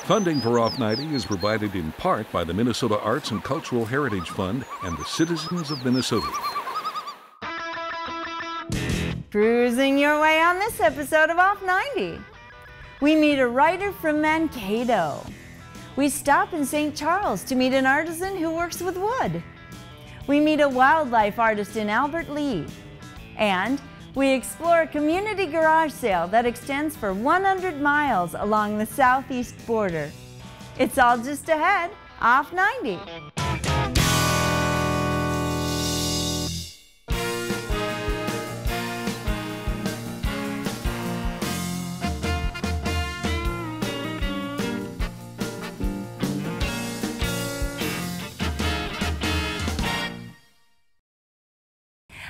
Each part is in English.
Funding for Off 90 is provided in part by the Minnesota Arts and Cultural Heritage Fund and the citizens of Minnesota. Cruising your way on this episode of Off 90. We meet a writer from Mankato. We stop in St. Charles to meet an artisan who works with wood. We meet a wildlife artist in Albert Lea. And we explore a community garage sale that extends for 100 miles along the southeast border. It's all just ahead, Off 90.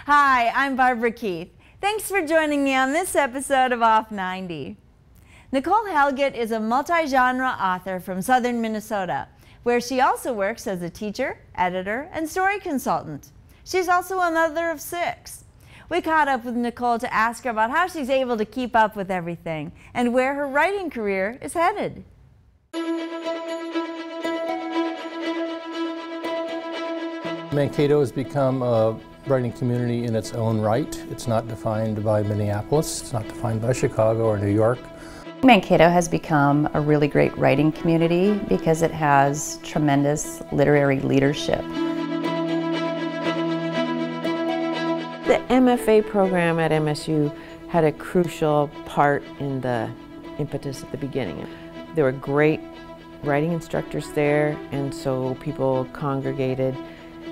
Hi, I'm Barbara Keith. Thanks for joining me on this episode of Off 90. Nicole Helget is a multi-genre author from southern Minnesota, where she also works as a teacher, editor, and story consultant. She's also a mother of 6. We caught up with Nicole to ask her about how she's able to keep up with everything and where her writing career is headed. Mankato has become a writing community in its own right. It's not defined by Minneapolis, it's not defined by Chicago or New York. Mankato has become a really great writing community because it has tremendous literary leadership. The MFA program at MSU had a crucial part in the impetus at the beginning. There were great writing instructors there, and so people congregated,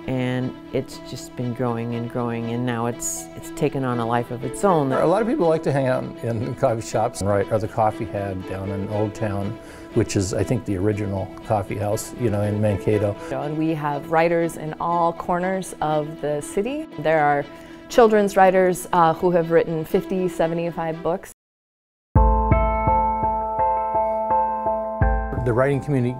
and it's just been growing and growing, and now it's taken on a life of its own. A lot of people like to hang out in coffee shops, right? Or the Coffee Head down in Old Town, which is, I think, the original coffee house, you know, in Mankato. And we have writers in all corners of the city. There are children's writers who have written 50, 75 books. The writing community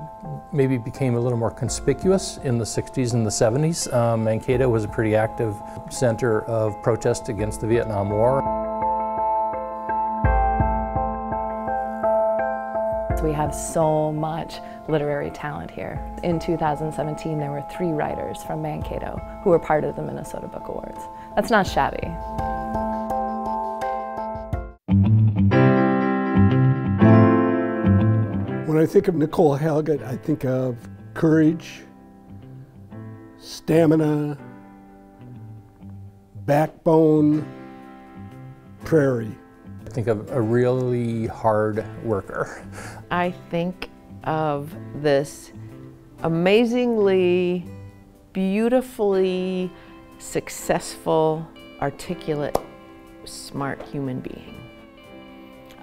maybe became a little more conspicuous in the 60s and the 70s. Mankato was a pretty active center of protest against the Vietnam War. We have so much literary talent here. In 2017, there were 3 writers from Mankato who were part of the Minnesota Book Awards. That's not shabby. When I think of Nicole Helget, I think of courage, stamina, backbone, prairie. I think of a really hard worker. I think of this amazingly, beautifully successful, articulate, smart human being,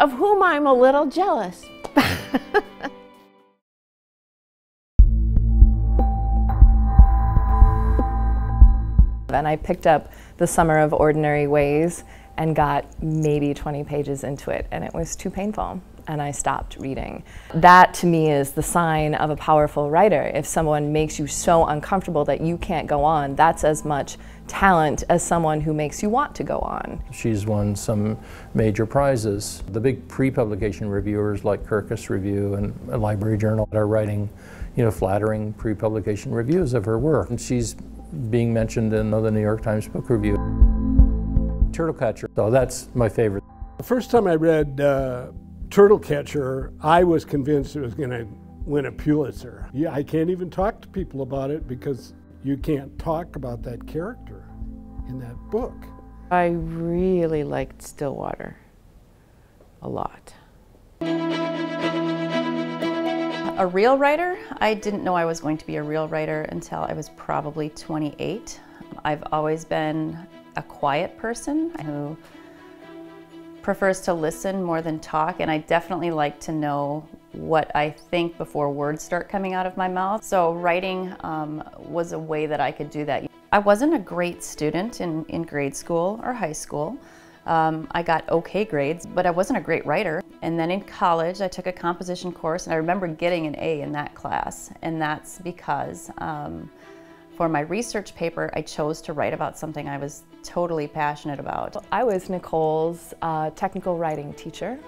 of whom I'm a little jealous. And I picked up The Summer of Ordinary Ways and got maybe 20 pages into it, and it was too painful, and I stopped reading. That, to me, is the sign of a powerful writer. If someone makes you so uncomfortable that you can't go on, that's as much talent as someone who makes you want to go on. She's won some major prizes. The big pre-publication reviewers like Kirkus Review and a Library Journal are writing, you know, flattering pre-publication reviews of her work. And she's being mentioned in the New York Times Book Review. Turtlecatcher, so that's my favorite. The first time I read Turtlecatcher, I was convinced it was going to win a Pulitzer. Yeah, I can't even talk to people about it because you can't talk about that character in that book. I really liked Stillwater a lot. A real writer? I didn't know I was going to be a real writer until I was probably 28. I've always been a quiet person who prefers to listen more than talk, and I definitely like to know what I think before words start coming out of my mouth. So writing was a way that I could do that. I wasn't a great student in grade school or high school. I got okay grades, but I wasn't a great writer. And then in college, I took a composition course, and I remember getting an A in that class. And that's because for my research paper, I chose to write about something I was totally passionate about. I was Nicole's technical writing teacher,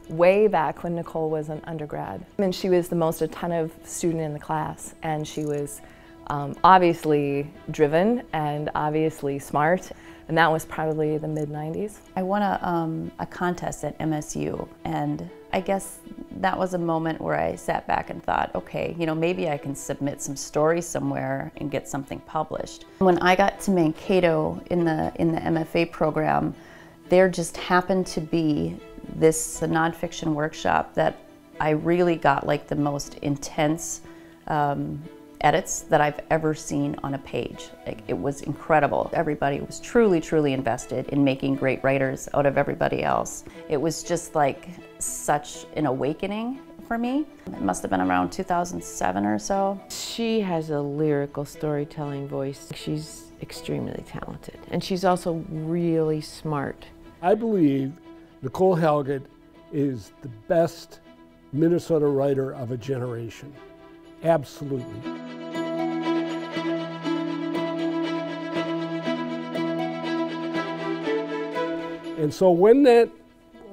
way back when Nicole was an undergrad. And she was the most attentive student in the class, and she was obviously driven and obviously smart, and that was probably the mid-90s. I won a contest at MSU, and I guess that was a moment where I sat back and thought, okay, you know, maybe I can submit some stories somewhere and get something published. When I got to Mankato in the MFA program, there just happened to be this nonfiction workshop that I really got like the most intense edits that I've ever seen on a page. Like, it was incredible. Everybody was truly, truly invested in making great writers out of everybody else. It was just like such an awakening for me. It must have been around 2007 or so. She has a lyrical storytelling voice. She's extremely talented, and she's also really smart. I believe Nicole Helget is the best Minnesota writer of a generation. Absolutely. And so when that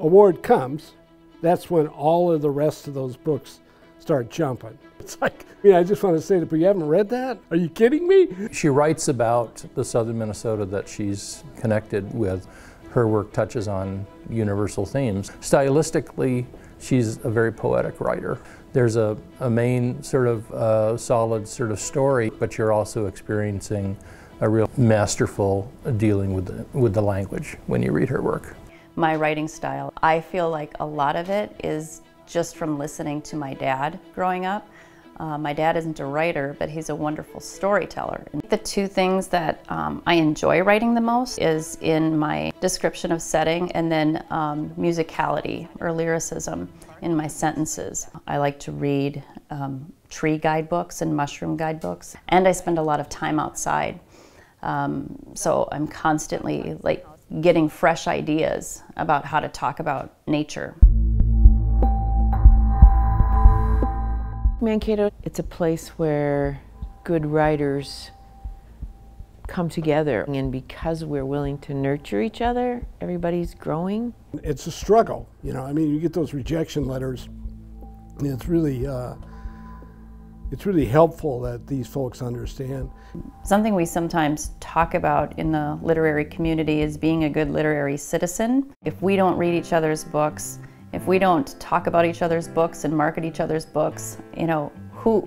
award comes, that's when all of the rest of those books start jumping. It's like, I just want to say to people, you haven't read that? Are you kidding me? She writes about the southern Minnesota that she's connected with. Her work touches on universal themes. Stylistically, she's a very poetic writer. There's a main sort of solid sort of story, but you're also experiencing a real masterful dealing with the language when you read her work. My writing style, I feel like a lot of it is just from listening to my dad growing up. My dad isn't a writer, but he's a wonderful storyteller. And the two things that I enjoy writing the most is in my description of setting, and then musicality or lyricism in my sentences. I like to read tree guidebooks and mushroom guidebooks, and I spend a lot of time outside. So I'm constantly like getting fresh ideas about how to talk about nature. Mankato, it's a place where good writers come together, and because we're willing to nurture each other, everybody's growing. It's a struggle, you get those rejection letters, and it's really helpful that these folks understand. Something we sometimes talk about in the literary community is being a good literary citizen. If we don't read each other's books, if we don't talk about each other's books and market each other's books, who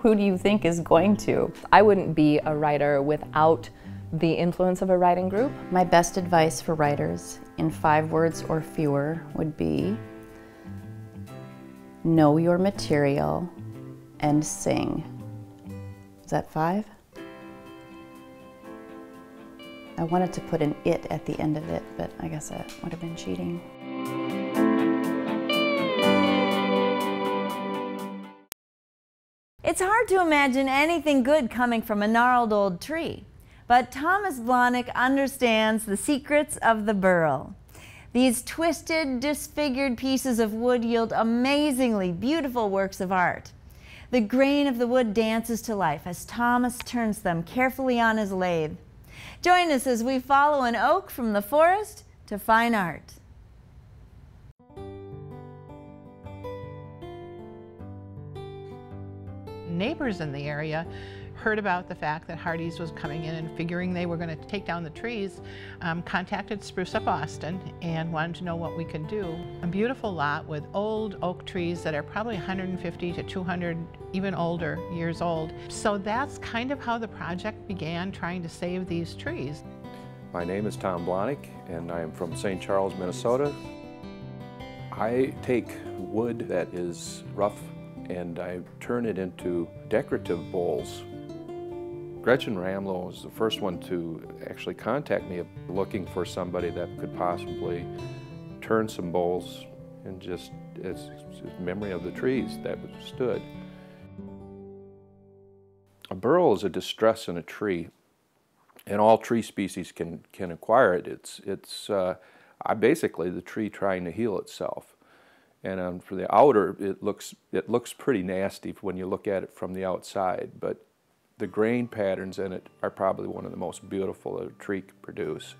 do you think is going to? I wouldn't be a writer without the influence of a writing group. My best advice for writers, in 5 words or fewer, would be know your material and sing. Is that 5? I wanted to put an "it" at the end of it, but I guess that would have been cheating. It's hard to imagine anything good coming from a gnarled old tree, but Thomas Blahnik understands the secrets of the burl. These twisted, disfigured pieces of wood yield amazingly beautiful works of art. The grain of the wood dances to life as Thomas turns them carefully on his lathe. Join us as we follow an oak from the forest to fine art. Neighbors in the area heard about the fact that Hardee's was coming in, and figuring they were going to take down the trees, contacted Spruce Up Austin and wanted to know what we could do. A beautiful lot with old oak trees that are probably 150 to 200, even older, years old. So that's kind of how the project began, trying to save these trees. My name is Tom Blahnik, and I am from St. Charles, Minnesota. I take wood that is rough and I turn it into decorative bowls. Gretchen Ramlow was the first one to actually contact me looking for somebody that could possibly turn some bowls and just as memory of the trees that stood. A burl is a distress in a tree, and all tree species can acquire it. It's basically the tree trying to heal itself. And for the outer, it looks pretty nasty when you look at it from the outside, but the grain patterns in it are probably one of the most beautiful that a tree can produce.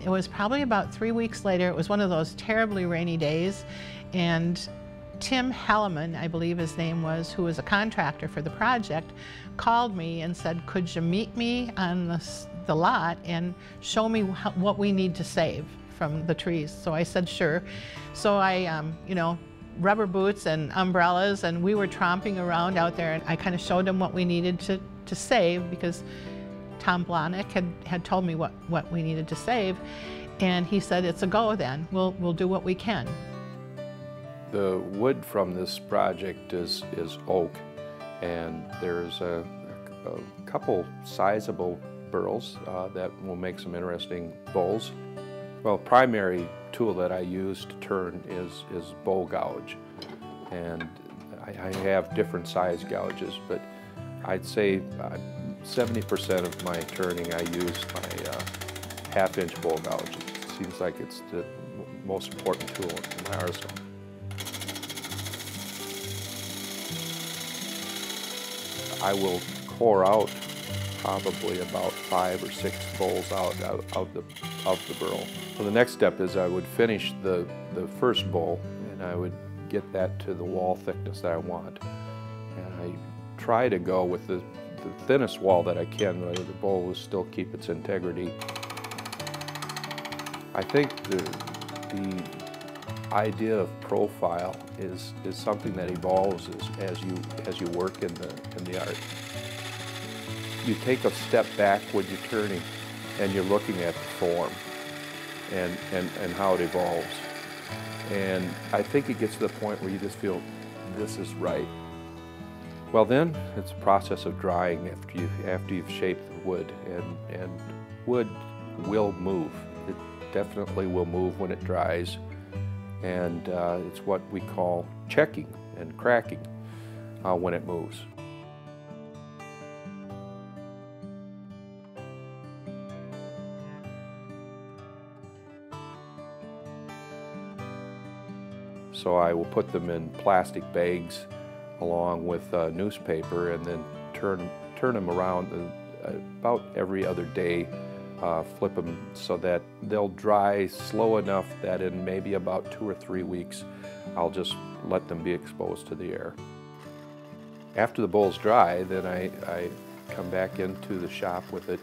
It was probably about 3 weeks later. It was one of those terribly rainy days, and Tim Helleman, I believe his name was, who was a contractor for the project, called me and said, could you meet me on the lot and show me what we need to save from the trees? So I said, sure. So I, you know, rubber boots and umbrellas, and we were tromping around out there, and I kind of showed him what we needed to save, because Tom Blahnik had told me what we needed to save, and he said, it's a go then, we'll do what we can. The wood from this project is oak, and there's a couple sizable burls that will make some interesting bowls. Well, primary tool that I use to turn is bowl gouge, and I have different size gouges, but I'd say 70% of my turning I use my half-inch bowl gouge. It seems like it's the most important tool in my arsenal. I will core out probably about 5 or 6 bowls out of the burl. So the next step is I would finish the first bowl, and I would get that to the wall thickness that I want. And I try to go with the thinnest wall that I can, where the bowl will still keep its integrity. I think the idea of profile is something that evolves as you work in the art. You take a step back when you're turning, and you're looking at the form and how it evolves. And I think it gets to the point where you just feel this is right. Well, then it's a process of drying after you've shaped the wood, and wood will move. It definitely will move when it dries. And it's what we call checking and cracking when it moves. So I will put them in plastic bags along with newspaper, and then turn them around about every other day. Flip them so that they'll dry slow enough that in maybe about 2 or 3 weeks, I'll just let them be exposed to the air. After the bowl's dry, then I come back into the shop with it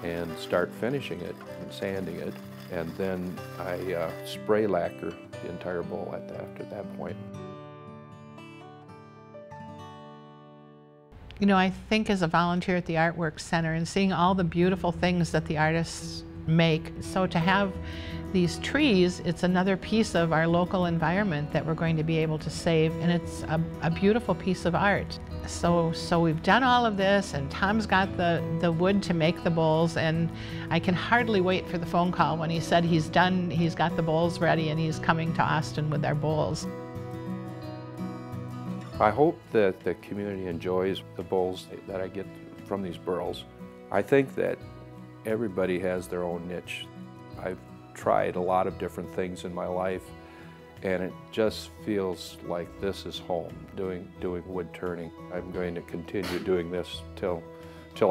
and start finishing it and sanding it, and then I spray lacquer the entire bowl after that point. You know, I think as a volunteer at the Artwork Center and seeing all the beautiful things that the artists make, so to have these trees, it's another piece of our local environment that we're going to be able to save, and it's a beautiful piece of art. So we've done all of this, and Tom's got the wood to make the bowls, and I can hardly wait for the phone call when he said he's done, he's got the bowls ready, and he's coming to Austin with our bowls. I hope that the community enjoys the bowls that I get from these burls. I think that everybody has their own niche. I've tried a lot of different things in my life, and it just feels like this is home, doing wood turning. I'm going to continue doing this till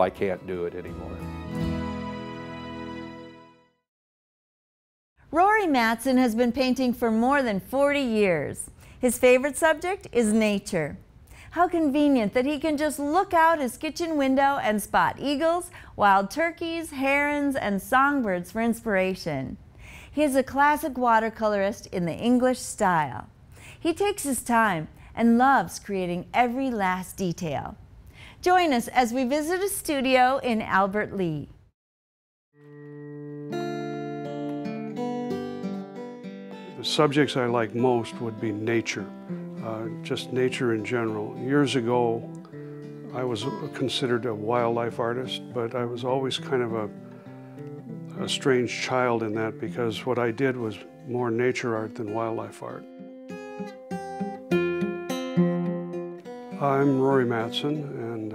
I can't do it anymore. Rory Mattson has been painting for more than 40 years. His favorite subject is nature. How convenient that he can just look out his kitchen window and spot eagles, wild turkeys, herons, and songbirds for inspiration. He is a classic watercolorist in the English style. He takes his time and loves creating every last detail. Join us as we visit a studio in Albert Lea. The subjects I like most would be nature, just nature in general. Years ago, I was considered a wildlife artist, but I was always kind of a strange child in that, because what I did was more nature art than wildlife art. I'm Rory Mattson, and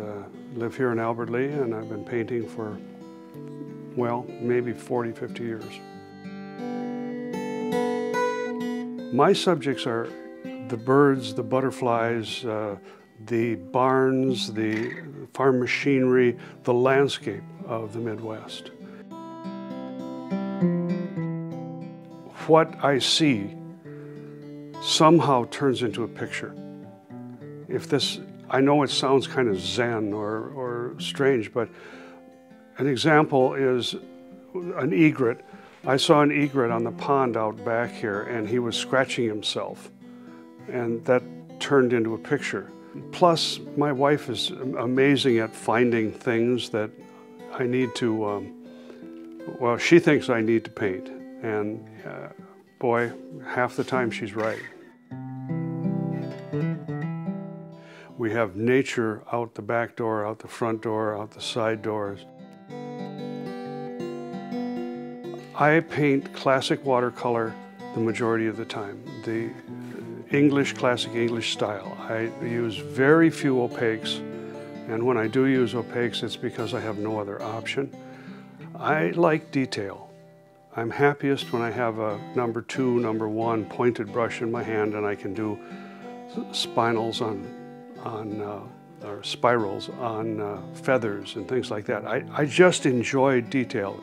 live here in Albert Lea, and I've been painting for, well, maybe 40, 50 years. My subjects are the birds, the butterflies, the barns, the farm machinery, the landscape of the Midwest. what I see somehow turns into a picture. If this, I know it sounds kind of zen or strange, but an example is an egret. I saw an egret on the pond out back here, and he was scratching himself, and that turned into a picture. Plus, my wife is amazing at finding things that I need to, well, she thinks I need to paint, and boy, half the time she's right. We have nature out the back door, out the front door, out the side doors. I paint classic watercolor the majority of the time, the classic English style. I use very few opaques, and when I do use opaques, it's because I have no other option. I like detail. I'm happiest when I have a number 2, number 1 pointed brush in my hand, and I can do spinals or spirals on feathers and things like that. I just enjoy detail.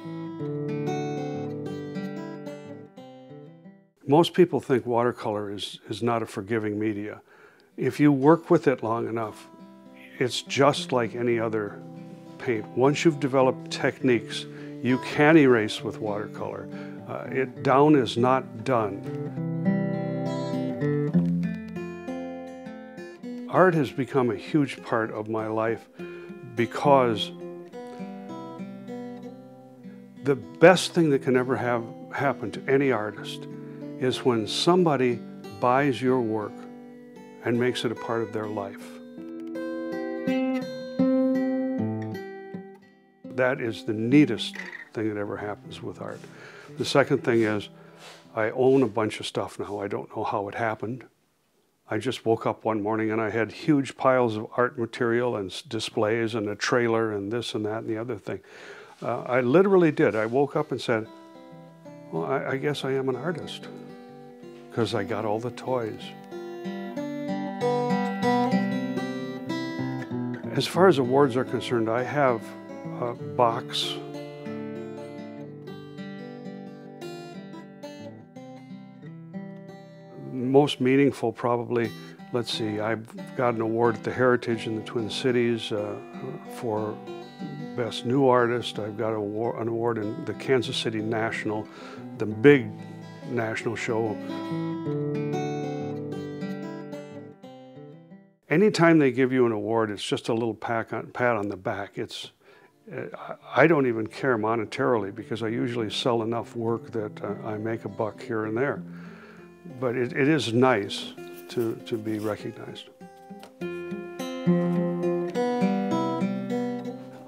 Most people think watercolor is not a forgiving media. If you work with it long enough, it's just like any other paint. Once you've developed techniques, you can erase with watercolor. Down is not done. Art has become a huge part of my life because the best thing that can ever happen to any artist is when somebody buys your work and makes it a part of their life. That is the neatest thing that ever happens with art. The second thing is, I own a bunch of stuff now. I don't know how it happened. I just woke up one morning and I had huge piles of art material and displays and a trailer and this and that and the other thing. I literally did. I woke up and said, well, I guess I am an artist, because I got all the toys. As far as awards are concerned, I have a box. Most meaningful probably, let's see, I've got an award at the Heritage in the Twin Cities for Best New Artist. I've got an award in the Kansas City National, the big national show. Anytime they give you an award, it's just a little pat on the back. I don't even care monetarily because I usually sell enough work that I make a buck here and there. But it is nice to be recognized.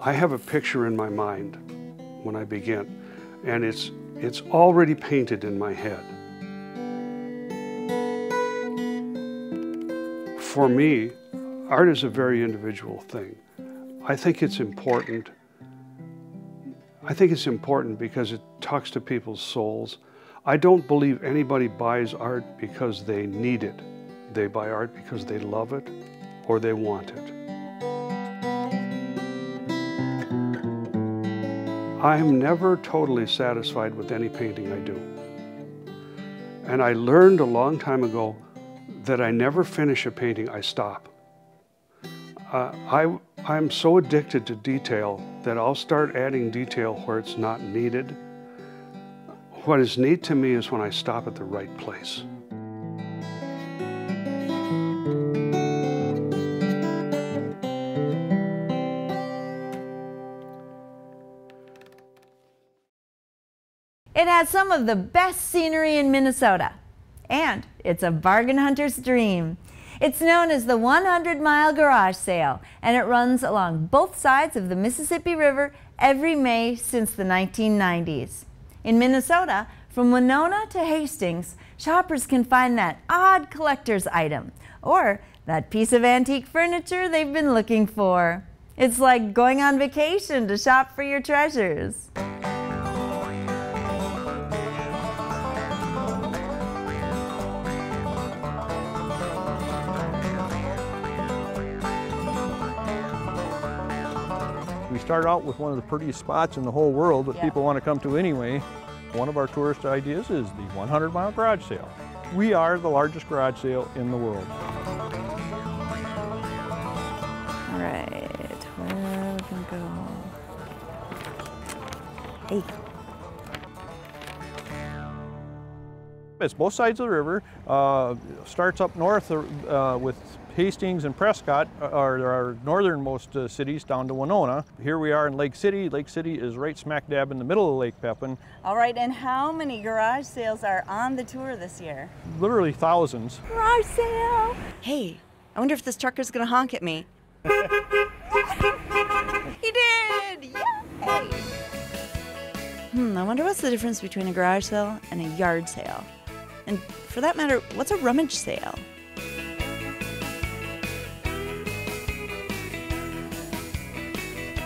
I have a picture in my mind when I begin, and it's already painted in my head. For me, art is a very individual thing. I think it's important. I think it's important because it talks to people's souls. I don't believe anybody buys art because they need it. They buy art because they love it or they want it. I'm never totally satisfied with any painting I do. And I learned a long time ago that I never finish a painting, I stop. I'm so addicted to detail that I'll start adding detail where it's not needed. What is neat to me is when I stop at the right place. It has some of the best scenery in Minnesota, and it's a bargain hunter's dream. It's known as the 100-mile garage sale, and it runs along both sides of the Mississippi River every May since the 1990s. In Minnesota, from Winona to Hastings, shoppers can find that odd collector's item or that piece of antique furniture they've been looking for. It's like going on vacation to shop for your treasures. We started out with one of the prettiest spots in the whole world that people want to come to anyway. One of our tourist ideas is the 100-mile garage sale. We are the largest garage sale in the world. All right, where are we gonna go? Hey. It's both sides of the river. Starts up north with Hastings and Prescott are our northernmost cities down to Winona. Here we are in Lake City. Lake City is right smack dab in the middle of Lake Pepin. All right, and how many garage sales are on the tour this year? Literally thousands. Garage sale! Hey, I wonder if this trucker's gonna honk at me. He did! Yay! I wonder what's the difference between a garage sale and a yard sale? And for that matter, what's a rummage sale?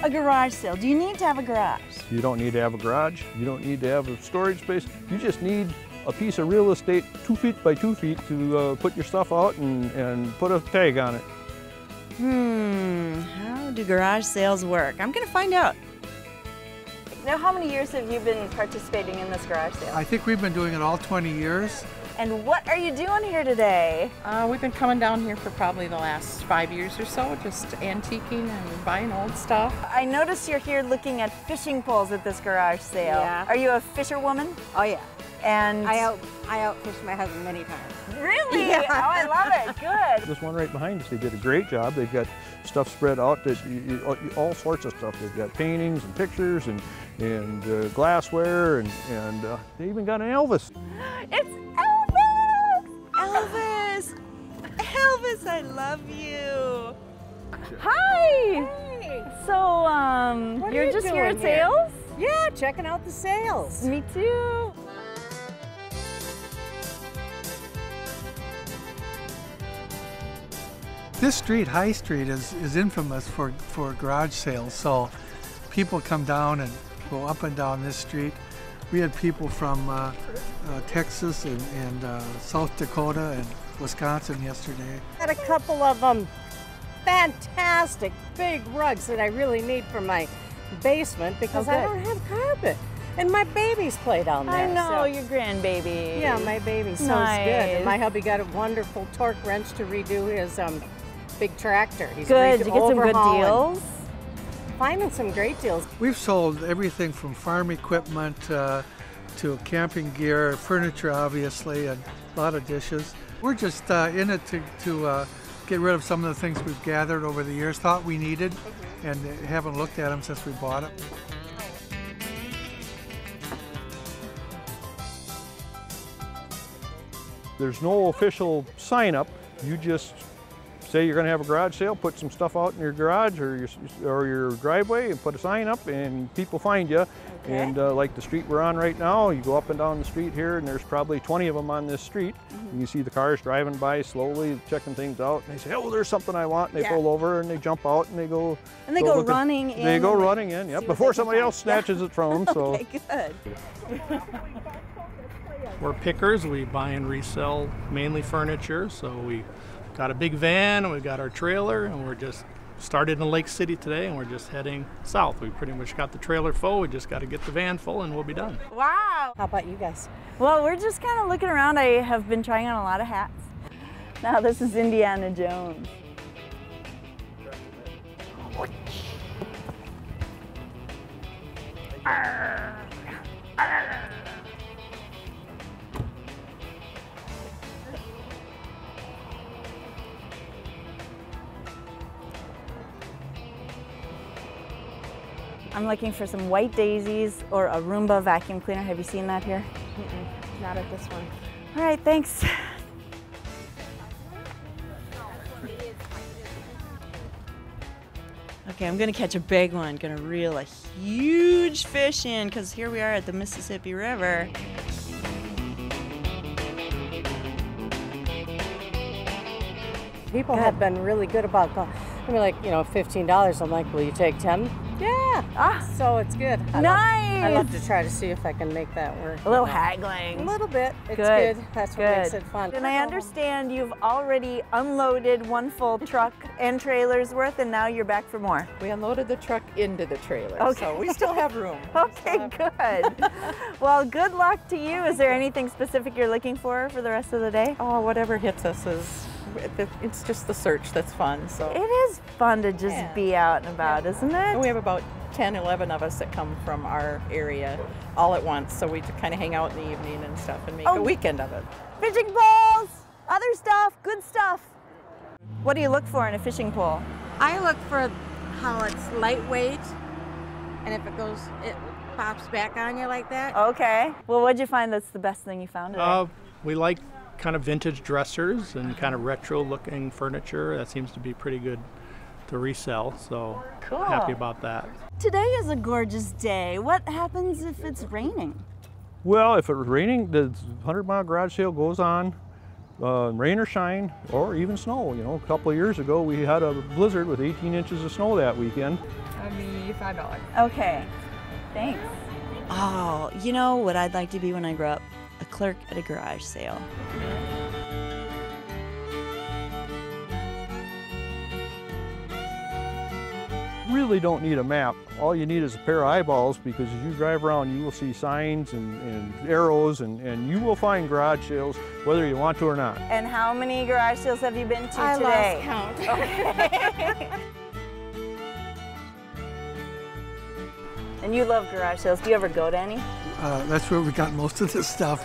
A garage sale. Do you need to have a garage? You don't need to have a garage. You don't need to have a storage space. You just need a piece of real estate 2 feet by 2 feet to put your stuff out and put a tag on it. How do garage sales work? I'm gonna find out. Now, how many years have you been participating in this garage sale? I think we've been doing it all 20 years. And what are you doing here today? We've been coming down here for probably the last 5 years or so, just antiquing and buying old stuff. I noticed you're here looking at fishing poles at this garage sale. Yeah. Are you a fisherwoman? Oh yeah. And I outfished my husband many times. Really? Yeah. Oh, I love it. Good. This one right behind us, they did a great job. They've got stuff spread out, that all sorts of stuff. They've got paintings and pictures and glassware, and they even got an Elvis. It's Elvis! Elvis! Elvis, I love you. Hi! Hey. So, What you're are you just here at doing here? sales? Yeah, checking out the sales. Me too. This street, High Street, is infamous for garage sales. So people come down and go up and down this street. We had people from Texas and South Dakota and Wisconsin yesterday. Got a couple of fantastic big rugs that I really need for my basement because I don't have carpet. And my babies play down there. I know, so. your grandbaby. Yeah, my baby sews Nice. good. And my hubby got a wonderful torque wrench to redo his big tractor. He's Good. Did you get some good deals? Finding some great deals. We've sold everything from farm equipment to camping gear, furniture obviously, and a lot of dishes. We're just in it to get rid of some of the things we've gathered over the years, thought we needed, and haven't looked at them since we bought it. There's no official sign up. You just say you're going to have a garage sale, put some stuff out in your garage or your driveway and put a sign up, and people find you. Okay. And like the street we're on right now, you go up and down the street here, and there's probably 20 of them on this street. And you see the cars driving by slowly, checking things out, and they say, oh, there's something I want, and they pull over and they jump out and they go. And they go running in. They go running in, yep, before somebody else snatches it from them. So. Okay, good. We're pickers. We buy and resell mainly furniture. So we got a big van, and we got our trailer, and we're just started in Lake City today, and we're just heading south. We pretty much got the trailer full. We just got to get the van full, and we'll be done. Wow. How about you guys? Well, we're just kind of looking around. I have been trying on a lot of hats. Now this is Indiana Jones. Arr. Arr. I'm looking for some white daisies or a Roomba vacuum cleaner. Have you seen that here? Not at this one. All right, thanks. Okay, I'm gonna catch a big one. Gonna reel a huge fish in, because here we are at the Mississippi River. People have been really good about, I mean, like, $15. I'm like, will you take 10? Yeah. So it's good. Nice. I love to try to see if I can make that work. A little haggling. A little bit. It's good. That's what makes it fun. And I understand you've already unloaded one full truck and trailer's worth, and now you're back for more. We unloaded the truck into the trailer, Okay. so we still have room. Okay, good. Well, good luck to you. Is there anything specific you're looking for the rest of the day? Oh, whatever hits us it's just the search that's fun. So it is fun to just be out and about, isn't it? And we have about 10, 11 of us that come from our area all at once, so we kind of hang out in the evening and stuff and make a weekend of it. Fishing poles, other stuff, good stuff. What do you look for in a fishing pole? I look for how it's lightweight, and if it pops back on you like that. Okay. Well, what'd you find that's the best thing you found today? We like kind of vintage dressers and kind of retro looking furniture. That seems to be pretty good to resell, so happy about that. Today is a gorgeous day. What happens if it's raining? Well, if it was raining, the 100-mile garage sale goes on, rain or shine, or even snow. You know, a couple of years ago we had a blizzard with 18 inches of snow that weekend. That'd be $5. Okay, thanks. Oh, you know what I'd like to be when I grow up? A clerk at a garage sale. Really don't need a map. All you need is a pair of eyeballs, because as you drive around you will see signs and arrows, and you will find garage sales whether you want to or not. And how many garage sales have you been to today? I lost count. Okay. And you love garage sales. Do you ever go to any? That's where we got most of this stuff.